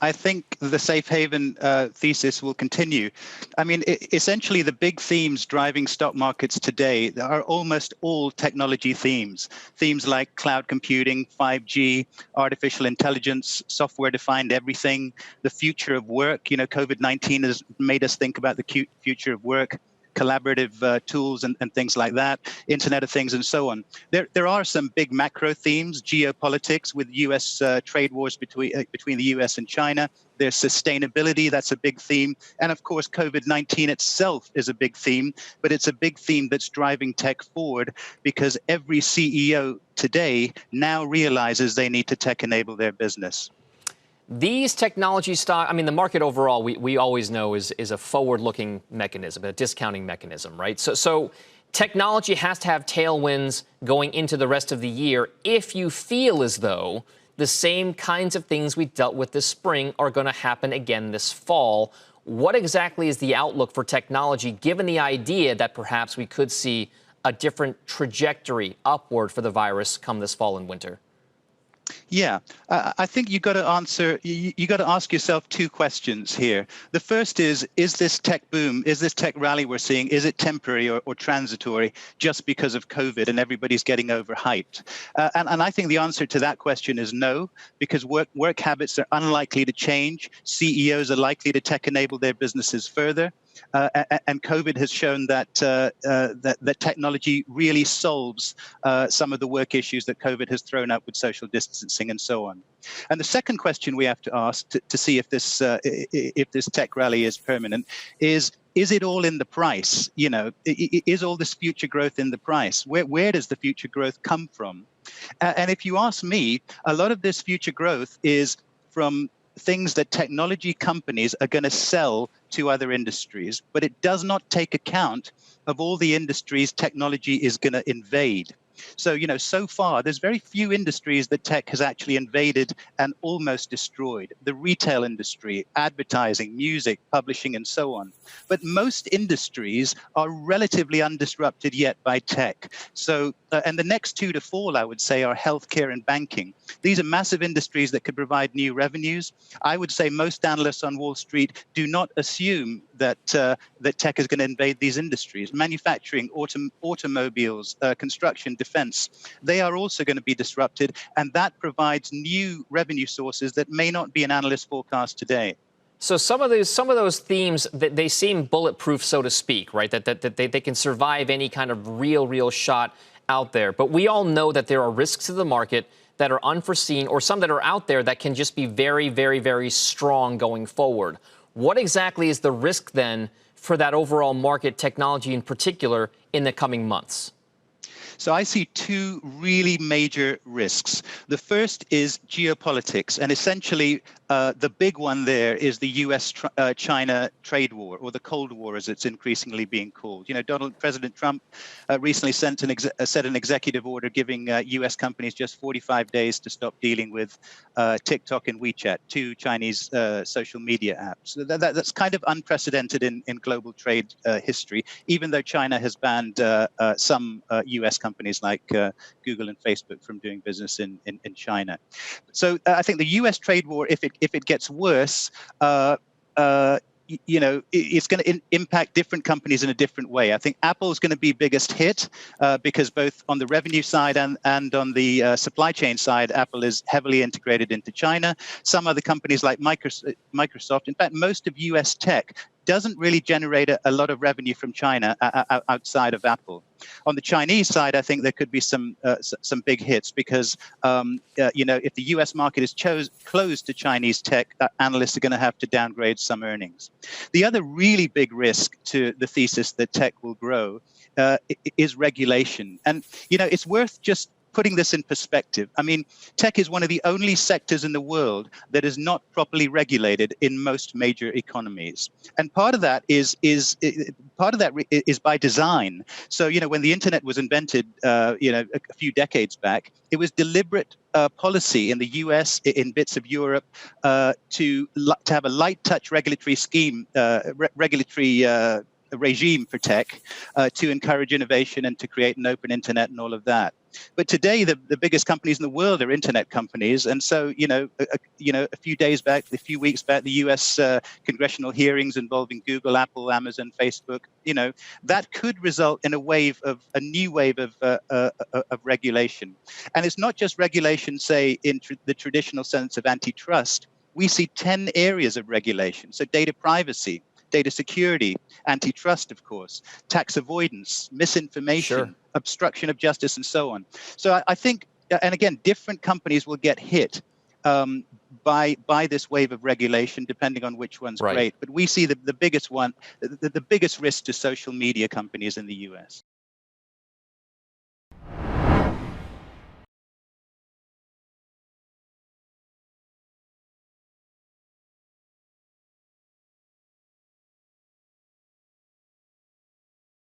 I think the safe haven thesis will continue. I mean, essentially, the big themes driving stock markets today are almost all technology themes. Themes like cloud computing, 5G, artificial intelligence, software-defined everything, the future of work. You know, COVID-19 has made us think about the future of work, collaborative tools and things like that, Internet of Things and so on. There are some big macro themes, geopolitics with U.S. Trade wars between the U.S. and China. There's sustainability, that's a big theme. And of course, COVID-19 itself is a big theme, but it's a big theme that's driving tech forward because every CEO today now realizes they need to tech enable their business. These technology stock, I mean, the market overall, we always know is a forward-looking mechanism, a discounting mechanism, right? So technology has to have tailwinds going into the rest of the year if you feel as though the same kinds of things we dealt with this spring are going to happen again this fall. What exactly is the outlook for technology, given the idea that perhaps we could see a different trajectory upward for the virus come this fall and winter? Yeah, I think you got to answer. You got to ask yourself two questions here. The first is this tech boom, is this tech rally we're seeing, is it temporary or transitory just because of COVID and everybody's getting overhyped? And I think the answer to that question is no, because work habits are unlikely to change. CEOs are likely to tech enable their businesses further. And COVID has shown that that technology really solves some of the work issues that COVID has thrown up with social distancing and so on. And the second question we have to ask to see if this tech rally is permanent is it all in the price? You know, is all this future growth in the price? Where does the future growth come from? And if you ask me, a lot of this future growth is from things that technology companies are going to sell to other industries, but it does not take account of all the industries technology is going to invade. So, you know, so far, there's very few industries that tech has actually invaded and almost destroyed. The retail industry, advertising, music, publishing, and so on. But most industries are relatively undisrupted yet by tech. So, and the next two to fall, I would say, are healthcare and banking. These are massive industries that could provide new revenues. I would say most analysts on Wall Street do not assume that that tech is going to invade these industries. Manufacturing, automobiles, construction, defense, they are also going to be disrupted, and that provides new revenue sources that may not be an analyst forecast today. So some of those themes, they seem bulletproof, so to speak, right? That they can survive any kind of real shot out there. But we all know that there are risks to the market that are unforeseen, or some that are out there that can just be very strong going forward. What exactly is the risk then for that overall market, technology in particular, in the coming months? So I see two really major risks. The first is geopolitics, and essentially the big one there is the U.S.-China trade war, or the Cold War, as it's increasingly being called. You know, President Trump recently set an executive order giving U.S. companies just 45 days to stop dealing with TikTok and WeChat, two Chinese social media apps. So that's kind of unprecedented in global trade history, even though China has banned some U.S. companies like Google and Facebook from doing business in China. So I think the U.S. trade war, if it gets worse, you know, it's going to impact different companies in a different way. I think Apple is going to be biggest hit because both on the revenue side and on the supply chain side, Apple is heavily integrated into China. Some other companies like Microsoft, in fact, most of U.S. tech doesn't really generate a lot of revenue from China outside of Apple. On the Chinese side, I think there could be some big hits because you know, if the U.S. market is closed to Chinese tech, analysts are going to have to downgrade some earnings. The other really big risk to the thesis that tech will grow is regulation, and you know, it's worth just putting this in perspective. I mean, tech is one of the only sectors in the world that is not properly regulated in most major economies, and part of that is by design. So, you know, when the internet was invented, you know, a few decades back, it was deliberate policy in the U.S., in bits of Europe, to have a light touch regulatory scheme, regulatory regime for tech to encourage innovation and to create an open internet and all of that. But today, the biggest companies in the world are internet companies, and so a few weeks back, the U.S. Congressional hearings involving Google, Apple, Amazon, Facebook, that could result in a new wave of regulation, and it's not just regulation, say in the traditional sense of antitrust. We see 10 areas of regulation. So data privacy, data security, antitrust, of course, tax avoidance, misinformation, obstruction of justice, and so on. So I think, and again, different companies will get hit by this wave of regulation, depending on which one's great. But we see the biggest one, the biggest risk to social media companies in the US.